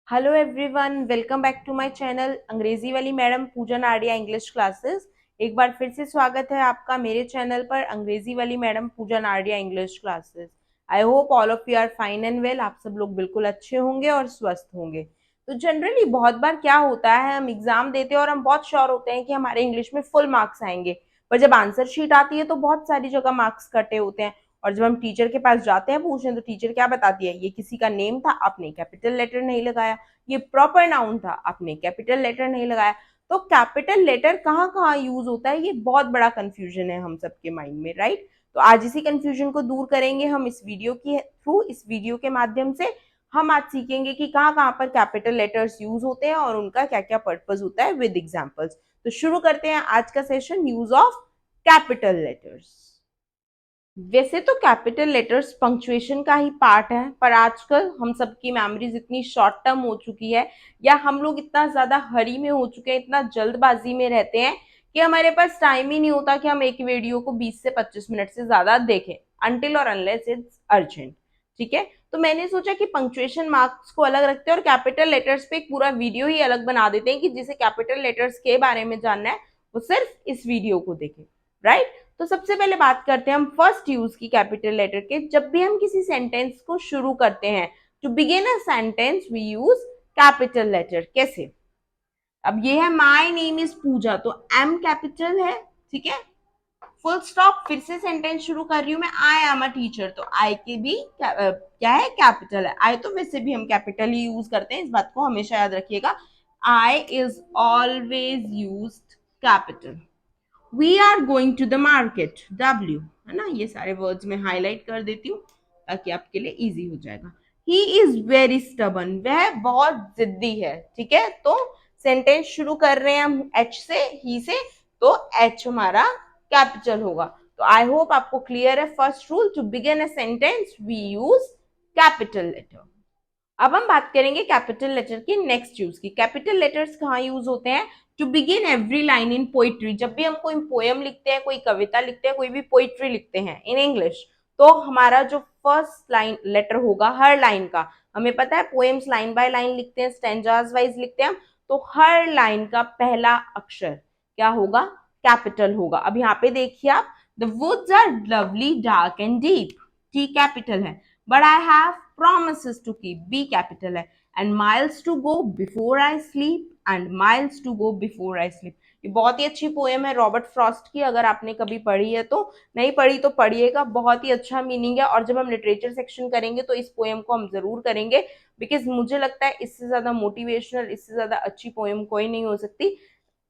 Hello everyone, welcome back to my channel अंग्रेजी वाली madam Pooja Nadia English classes. एक बार फिर से स्वागत है आपका मेरे चैनल पर अंग्रेजी वाली madam Pooja Nadia English classes. I hope all of you are fine and well. आप सब लोग बिल्कुल अच्छे होंगे और स्वस्थ होंगे। तो जनरली बहुत बार क्या होता है, हम एग्जाम देते हैं और हम बहुत श्योर होते हैं कि हमारे इंग्लिश में फुल मार्क्स आएंगे, पर जब आंसर शीट आती है तो बहुत सारी जगह मार्क्स कटे होते हैं। और जब हम टीचर के पास जाते हैं पूछने, तो टीचर क्या बताती है, ये किसी का नेम था, आपने कैपिटल लेटर नहीं लगाया। ये प्रॉपर नाउन था, आपने कैपिटल लेटर नहीं लगाया। तो कैपिटल लेटर कहाँ कहाँ यूज होता है, ये बहुत बड़ा कंफ्यूजन है हम सबके माइंड में, राइट। तो आज इसी कंफ्यूजन को दूर करेंगे हम इस वीडियो के थ्रू। इस वीडियो के माध्यम से हम आज सीखेंगे कि कहाँ कहाँ पर कैपिटल लेटर्स यूज होते हैं और उनका क्या क्या पर्पज होता है विद एग्जाम्पल्स। तो शुरू करते हैं आज का session, use of capital letters. वैसे तो कैपिटल लेटर्स पंक्चुएशन का ही पार्ट है, पर आजकल हम सबकी मेमोरीज इतनी शॉर्ट टर्म हो चुकी है, या हम लोग इतना ज्यादा हरी में हो चुके हैं, इतना जल्दबाजी में रहते हैं कि हमारे पास टाइम ही नहीं होता कि हम एक वीडियो को 20 से 25 मिनट से ज्यादा देखें, अनटिल और अनलेस इट्स अर्जेंट। ठीक है, तो मैंने सोचा कि पंक्चुएशन मार्क्स को अलग रखते हैं और कैपिटल लेटर्स पे एक पूरा वीडियो ही अलग बना देते हैं कि जिसे कैपिटल लेटर्स के बारे में जानना है वो सिर्फ इस वीडियो को देखे, राइट। तो सबसे पहले बात करते हैं हम फर्स्ट यूज की कैपिटल लेटर के। जब भी हम किसी सेंटेंस को शुरू करते हैं, to begin a sentence we use capital letter. कैसे? अब ये है माय नेम इज पूजा, तो एम कैपिटल है, ठीक है। फुल स्टॉप, फिर से सेंटेंस शुरू कर रही हूं मैं, आई एम अ टीचर, तो आई के भी क्या है, कैपिटल है। आई तो वैसे भी हम कैपिटल ही यूज करते हैं, इस बात को हमेशा याद रखिएगा। I is always use capital. We are going to the market, W, है ना। ये सारे वर्ड्स में हाईलाइट कर देती हूँ ताकि आपके लिए इजी हो जाएगा। ही इज वेरी स्टबन, वह बहुत जिद्दी है, ठीक है। तो सेंटेंस शुरू कर रहे हैं हम एच से, ही से, तो एच हमारा कैपिटल होगा। तो आई होप आपको क्लियर है first rule, to begin a sentence we use capital letter. अब हम बात करेंगे कैपिटल लेटर की नेक्स्ट यूज की। कैपिटल लेटर्स कहाँ यूज होते हैं? To begin every line in poetry. जब भी हम कोई पोएम लिखते हैं, कोई कविता लिखते हैं, कोई भी पोइट्री लिखते हैं इन इंग्लिश, तो हमारा जो फर्स्ट लाइन लेटर होगा हर लाइन का, हमें पता है पोएम्स लाइन बाय लाइन लिखते हैं, स्टैंजाज वाइज लिखते हैं, तो हर लाइन का पहला अक्षर क्या होगा? कैपिटल होगा। अब यहाँ पे देखिए आप, the woods are lovely dark and deep, T capital है। But I have promises to keep, B capital है। and miles to go before I sleep, and miles to go before I sleep। ये बहुत ही अच्छी poem है Robert Frost की, अगर आपने कभी पढ़ी है तो, नहीं पढ़ी तो पढ़िएगा, बहुत ही अच्छा मीनिंग है। और जब हम लिटरेचर सेक्शन करेंगे तो इस पोएम को हम जरूर करेंगे, बिकॉज मुझे लगता है इससे ज्यादा मोटिवेशनल, इससे ज्यादा अच्छी पोएम कोई नहीं हो सकती।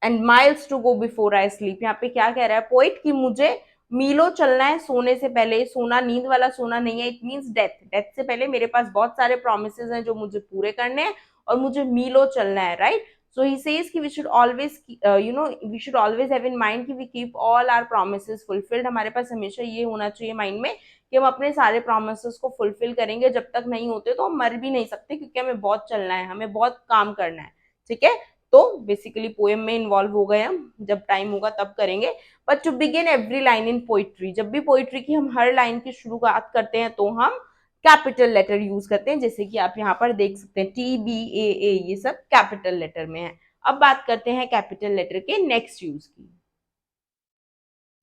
And miles to go before I sleep, यहाँ पे क्या कह रहा है पोइट कि मुझे मीलों चलना है सोने से पहले। सोना नींद वाला सोना नहीं है, इट मीन्स डेथ। डेथ से पहले मेरे पास बहुत सारे प्रोमिसेस हैं जो मुझे पूरे करने हैं और मुझे मीलों चलना है, राइट। सो ही सेज कि we should always we should always have in mind कि we keep all our promises fulfilled. हमारे पास हमेशा ये होना चाहिए माइंड में कि हम अपने सारे प्रोमिसेस को फुलफिल करेंगे। जब तक नहीं होते तो हम मर भी नहीं सकते, क्योंकि हमें बहुत चलना है, हमें बहुत काम करना है, ठीक है। तो बेसिकली पोएम में इन्वॉल्व हो गए हम, जब टाइम होगा तब करेंगे। But to begin every line in poetry, जब भी पोइट्री की हम हर लाइन की शुरुआत करते हैं तो हम कैपिटल लेटर यूज करते हैं, जैसे कि आप यहाँ पर देख सकते हैं TBAA, ये सब कैपिटल लेटर में है। अब बात करते हैं कैपिटल लेटर के नेक्स्ट यूज की।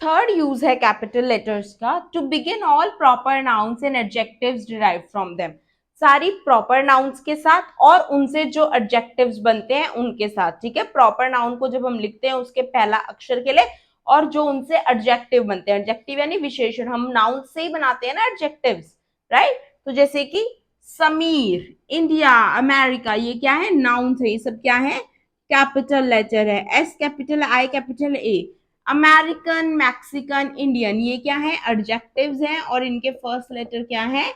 थर्ड यूज है कैपिटल लेटर्स का, to begin all proper nouns and adjectives derive from them. सारी प्रॉपर नाउन्स के साथ और उनसे जो एडजेक्टिव्स बनते हैं उनके साथ, ठीक है। प्रॉपर नाउन को जब हम लिखते हैं उसके पहला अक्षर के लिए, और जो उनसे एडजेक्टिव बनते हैं, एडजेक्टिव यानी विशेषण, हम नाउन से ही बनाते हैं ना एडजेक्टिव्स, राइट। तो जैसे कि समीर, इंडिया, अमेरिका, ये क्या है? नाउन है, ये सब क्या है? कैपिटल लेटर है। एस कैपिटल, आई कैपिटल, ए। अमेरिकन, मैक्सिकन, इंडियन, ये क्या है? एडजेक्टिव्स हैं और इनके फर्स्ट लेटर क्या है?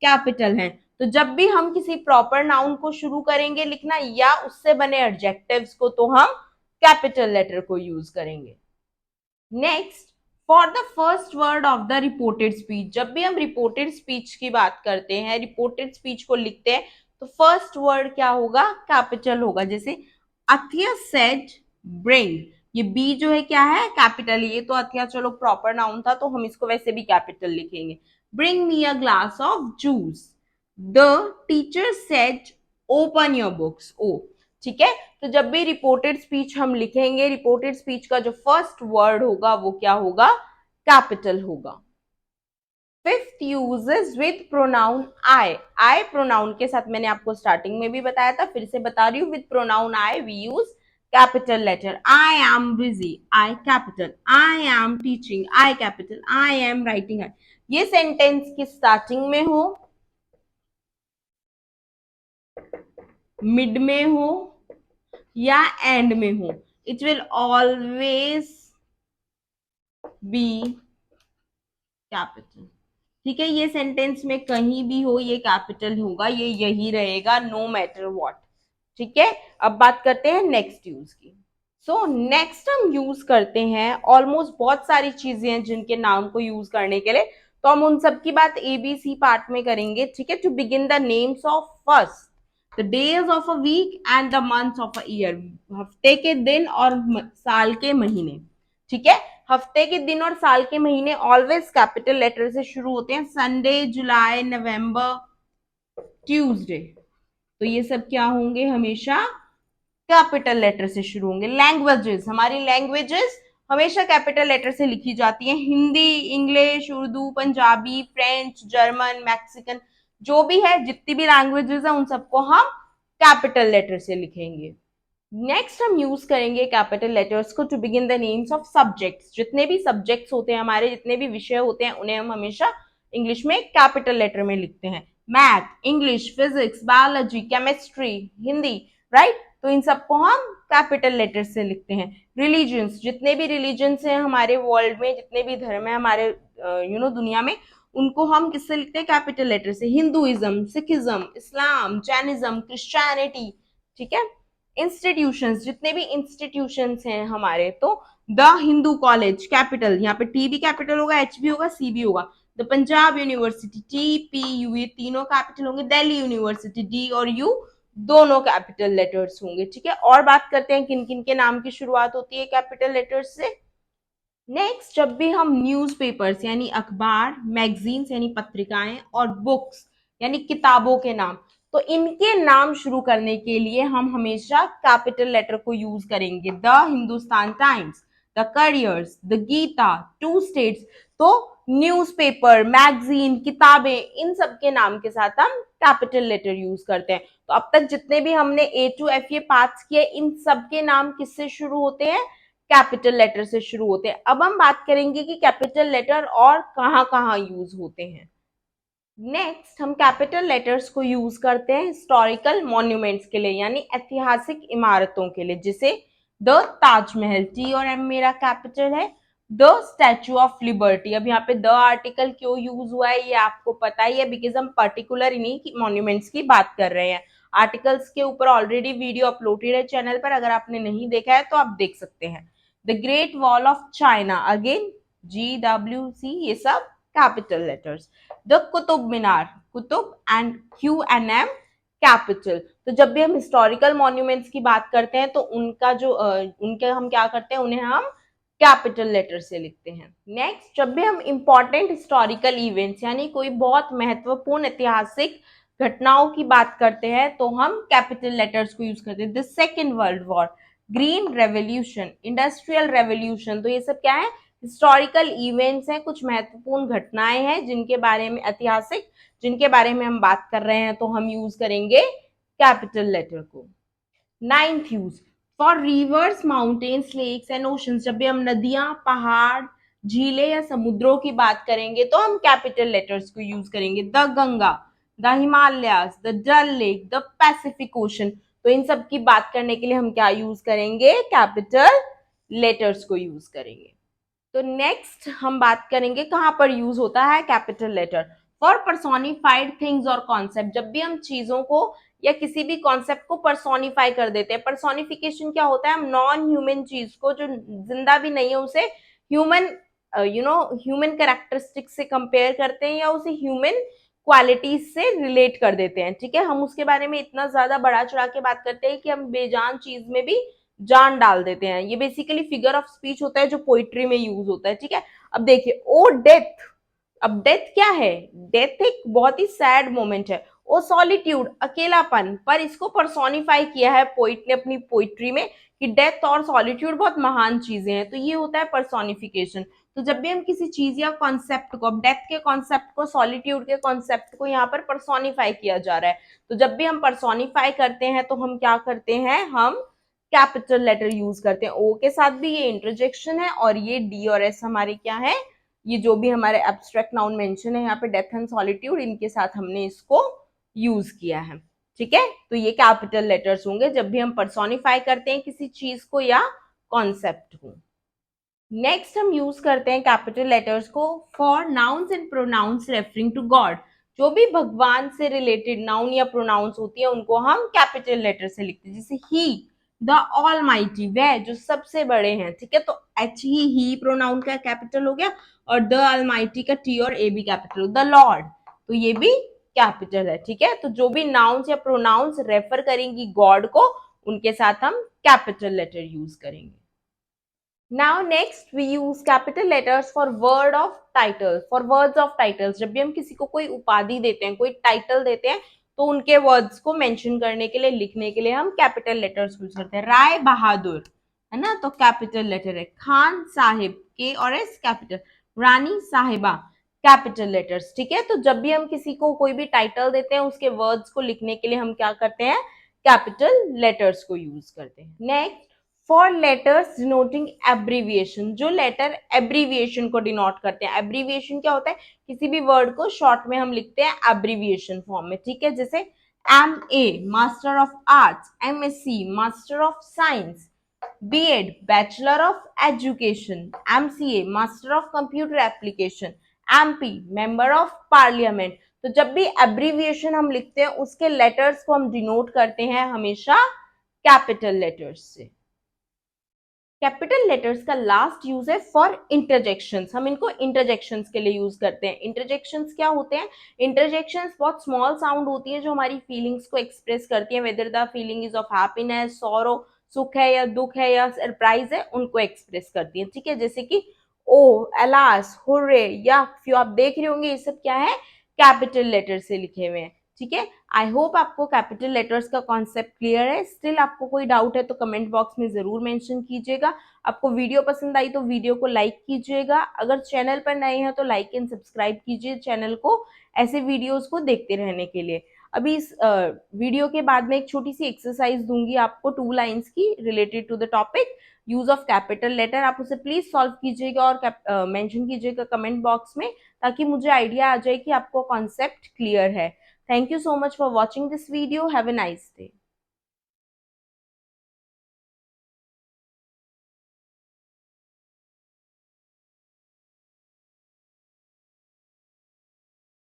कैपिटल है। तो जब भी हम किसी प्रॉपर नाउन को शुरू करेंगे लिखना या उससे बने एडजेक्टिव्स को, तो हम कैपिटल लेटर को यूज करेंगे। Next, for the first word of the reported speech, जब भी हम रिपोर्टेड स्पीच की बात करते हैं, रिपोर्टेड स्पीच को लिखते हैं, तो फर्स्ट वर्ड क्या होगा? कैपिटल होगा। जैसे अथिया सेड ब्रिंग, ये बी जो है क्या है? कैपिटल। ये तो अथिया चलो प्रॉपर नाउन था तो हम इसको वैसे भी कैपिटल लिखेंगे। Bring me a glass of juice. The teacher said open your books, O, ठीक है। तो जब भी रिपोर्टेड स्पीच हम लिखेंगे, रिपोर्टेड स्पीच का जो फर्स्ट वर्ड होगा वो क्या होगा, कैपिटल होगा। Fifth uses with pronoun I, I pronoun के साथ मैंने आपको स्टार्टिंग में भी बताया था, फिर से बता रही हूँ, with pronoun I we use capital letter. I am busy, I capital, I am teaching, I capital, I am writing, I. ये सेंटेंस की स्टार्टिंग में हो, मिड में हो या एंड में हो, it will always be capital, ठीक है। ये सेंटेंस में कहीं भी हो ये कैपिटल होगा, ये यही रहेगा, नो मैटर व्हाट, ठीक है। अब बात करते हैं नेक्स्ट यूज की। सो नेक्स्ट हम यूज करते हैं, ऑलमोस्ट बहुत सारी चीजें हैं जिनके नाम को यूज करने के लिए, तो हम उन सब की बात एबीसी पार्ट में करेंगे, ठीक है। To begin the names of first, the days of a week and the months of a year, हफ्ते के दिन और साल के महीने, ठीक है। हफ्ते के दिन और साल के महीने ऑलवेज कैपिटल लेटर से शुरू होते हैं, संडे, जुलाई, नवंबर, ट्यूसडे, तो ये सब क्या होंगे, हमेशा कैपिटल लेटर से शुरू होंगे। लैंग्वेजेस, हमारी लैंग्वेजेस हमेशा कैपिटल लेटर से लिखी जाती हैं, Hindi, English, Urdu, Punjabi, French, German, Mexican, जो भी है, जितनी भी लैंग्वेजेस है उन सबको हम कैपिटल लेटर से लिखेंगे। नेक्स्ट हम यूज करेंगे कैपिटल लेटर्स को to begin the names of subjects, जितने भी सब्जेक्ट्स होते हैं हमारे, जितने भी विषय होते हैं, उन्हें हम हमेशा इंग्लिश में कैपिटल लेटर में लिखते हैं। Math, English, physics, biology, chemistry, Hindi, right, तो इन सबको हम कैपिटल लेटर से लिखते हैं। रिलीजन्स, जितने भी रिलीजन्स हैं हमारे वर्ल्ड में, जितने भी धर्म है हमारे दुनिया में, उनको हम किससे लिखते हैं, कैपिटल लेटर से। हिंदुइज्म, सिखिज्म, इस्लाम, जैनिज्म, क्रिश्चियनिटी, ठीक है। इंस्टीट्यूशंस, जितने भी इंस्टीट्यूशंस हैं हमारे, तो द हिंदू कॉलेज, कैपिटल, यहाँ पे टी भी कैपिटल होगा, एच भी होगा, सी भी होगा। The Punjab university, T, P, you, ये तीनों कैपिटल होंगे। दिल्ली यूनिवर्सिटी, डी और यू दोनों कैपिटल लेटर्स होंगे, ठीक है। और बात करते हैं किन किन के नाम की शुरुआत होती है कैपिटल लेटर्स से। नेक्स्ट, जब भी हम न्यूज़पेपर्स यानी अखबार, मैगजीन्स यानी पत्रिकाएं, और बुक्स यानी किताबों के नाम, तो इनके नाम शुरू करने के लिए हम हमेशा कैपिटल लेटर को यूज करेंगे। The Hindustan Times, the careers, the Gita, two states, तो न्यूज़पेपर, मैगजीन, किताबें, इन सब के नाम के साथ हम कैपिटल लेटर यूज करते हैं। तो अब तक जितने भी हमने ए टू एफ ये पार्ट्स किए, इन सब के नाम किससे शुरू होते हैं, कैपिटल लेटर से शुरू होते हैं। अब हम बात करेंगे कि कैपिटल लेटर और कहाँ कहाँ यूज होते हैं। नेक्स्ट, हम कैपिटल लेटर्स को यूज करते हैं हिस्टोरिकल मॉन्यूमेंट्स के लिए, यानी ऐतिहासिक इमारतों के लिए, जिसे द ताजमहल, टी और एम मेरा कैपिटल है। द स्टैचू ऑफ लिबर्टी, अब यहाँ पे द आर्टिकल क्यों यूज हुआ है ये आपको पता ही है, बिकॉज हम पर्टिकुलर इन्हीं मॉन्यूमेंट्स की बात कर रहे हैं। आर्टिकल्स के ऊपर ऑलरेडी वीडियो अपलोडेड है चैनल पर, अगर आपने नहीं देखा है तो आप देख सकते हैं। The great wall of China, again GWC, ये सब capital letters. The Qutub Minar, Qutub and QNM capital. तो जब भी हम हिस्टोरिकल मॉन्यूमेंट्स की बात करते हैं तो उनका जो उनके हम क्या करते हैं, उन्हें हम कैपिटल लेटर से लिखते हैं। नेक्स्ट, जब भी हम इंपॉर्टेंट हिस्टोरिकल इवेंट्स यानी कोई बहुत महत्वपूर्ण ऐतिहासिक घटनाओं की बात करते हैं तो हम कैपिटल लेटर्स को यूज करते हैं। The second world war, green revolution, industrial revolution, तो ये सब क्या है, हिस्टोरिकल इवेंट्स हैं, कुछ महत्वपूर्ण घटनाएं हैं जिनके बारे में, ऐतिहासिक, जिनके बारे में हम बात कर रहे हैं, तो हम यूज करेंगे कैपिटल लेटर को। Ninth use, for rivers, mountains, lakes and oceans, जब भी हम नदियां, पहाड़, झीलें या समुद्रों की बात करेंगे तो हम कैपिटल लेटर्स को यूज करेंगे। The Ganga, the Himalayas, the Dal Lake, the Pacific Ocean, तो इन सब की बात करने के लिए हम क्या यूज करेंगे, कैपिटल लेटर्स को यूज करेंगे। तो नेक्स्ट हम बात करेंगे कहां पर यूज होता है capital letter, for personified things और कॉन्सेप्ट, जब भी हम चीजों को या किसी भी कॉन्सेप्ट को पर्सोनिफाई कर देते हैं। पर्सोनिफिकेशन क्या होता है, हम नॉन ह्यूमन चीज को, जो जिंदा भी नहीं है, उसे ह्यूमन ह्यूमन कैरेक्टरिस्टिक से कंपेयर करते हैं या उसे ह्यूमन क्वालिटीज से रिलेट कर देते हैं, ठीक है। हम उसके बारे में इतना ज्यादा बढ़ा चढ़ा के बात करते हैं कि हम बेजान चीज में भी जान डाल देते हैं। ये बेसिकली फिगर ऑफ स्पीच होता है जो पोइट्री में यूज होता है, ठीक है। अब देखिए, ओ डेथ, अब डेथ क्या है, डेथ एक बहुत ही सैड मोमेंट है। ओ सॉलिट्यूड, अकेलापन, पर इसको पर्सोनिफाई किया है पोइट ने अपनी पोइट्री में कि डेथ और सॉलिट्यूड बहुत महान चीजें हैं। तो ये होता है पर्सोनिफिकेशन। तो जब भी हम किसी चीज या कॉन्सेप्ट को, अब डेथ के कॉन्सेप्ट को, सॉलिट्यूड के कॉन्सेप्ट को यहाँ पर पर्सोनिफाई किया जा रहा है, तो जब भी हम पर्सोनिफाई करते हैं तो हम क्या करते हैं, हम कैपिटल लेटर यूज करते हैं। ओ के साथ भी ये इंटरजेक्शन है, और ये डी और एस हमारे क्या है, ये जो भी हमारे एब्स्ट्रैक्ट नाउन मेंशन है यहाँ पे, डेथ एंड सॉलिट्यूड, इनके साथ हमने इसको यूज किया है। ठीक है, तो ये कैपिटल लेटर्स होंगे जब भी हम पर्सोनिफाई करते हैं किसी चीज को या कॉन्सेप्ट को। नेक्स्ट हम यूज करते हैं कैपिटल लेटर्स को for nouns and pronouns referring to God. जो भी भगवान से रिलेटेड नाउन या प्रोनाउंस होती है उनको हम कैपिटल लेटर से लिखते हैं, जैसे ही, द ऑलमाइटी, वह जो सबसे बड़े हैं। ठीक है, तो एच ही प्रोनाउन का कैपिटल हो गया, और द ऑलमाइटी का टी और ए भी कैपिटल, द लॉर्ड, तो ये भी कैपिटल है। ठीक है, तो जो भी नाउन्स या प्रोनाउंस रेफर करेंगी गॉड को, उनके साथ हम कैपिटल लेटर यूज करेंगे। Now next we use capital letters for word of title, for words of titles। जब भी हम किसी को कोई उपाधि देते हैं, कोई टाइटल देते हैं, तो उनके वर्ड्स को मेंशन करने के लिए, लिखने के लिए हम कैपिटल लेटर्स यूज करते हैं। राय बहादुर है ना, तो कैपिटल लेटर है। खान साहिब, के और एस कैपिटल। रानी साहिबा, कैपिटल लेटर्स। ठीक है, तो जब भी हम किसी को कोई भी टाइटल देते हैं, उसके वर्ड्स को लिखने के लिए हम क्या करते हैं, कैपिटल लेटर्स को यूज करते हैं। Next, for letters denoting abbreviation, जो लेटर एब्रीविएशन को डिनोट करते हैं। एब्रीविएशन क्या होता है, किसी भी वर्ड को शॉर्ट में हम लिखते हैं एब्रीविएशन फॉर्म में। ठीक है, जैसे MA master of arts, MSc master of science, BEd bachelor of education, MCA master of computer application, MP member of parliament. तो जब भी एब्रीविएशन हम लिखते हैं, उसके लेटर्स को हम डिनोट करते हैं हमेशा कैपिटल लेटर्स से। कैपिटल लेटर्स का लास्ट यूज है फॉर इंटरजेक्शंस। हम इनको इंटरजेक्शंस के लिए यूज करते हैं। इंटरजेक्शंस क्या होते हैं, इंटरजेक्शंस बहुत स्मॉल साउंड होती है जो हमारी फीलिंग्स को एक्सप्रेस करती है, whether the feeling is of happiness, sorrow, सुख है या दुख है या सरप्राइज है, उनको एक्सप्रेस करती है। ठीक है, जैसे कि ओ, अलास, हुर्रे, यफ, आप देख रहे होंगे ये सब क्या है, कैपिटल लेटर से लिखे हुए हैं। ठीक है, आई होप आपको कैपिटल लेटर्स का कॉन्सेप्ट क्लियर है। स्टिल आपको कोई डाउट है तो कमेंट बॉक्स में जरूर मेंशन कीजिएगा। आपको वीडियो पसंद आई तो वीडियो को लाइक कीजिएगा। अगर चैनल पर नए हैं तो लाइक एंड सब्सक्राइब कीजिए चैनल को, ऐसे वीडियोस को देखते रहने के लिए। अभी इस वीडियो के बाद में एक छोटी सी एक्सरसाइज दूंगी आपको 2 लाइन्स की, related to the topic use of capital letter. आप उसे प्लीज सॉल्व कीजिएगा और मेंशन कीजिएगा कमेंट बॉक्स में, ताकि मुझे आइडिया आ जाए कि आपको कॉन्सेप्ट क्लियर है। Thank you so much for watching this video. Have a nice day.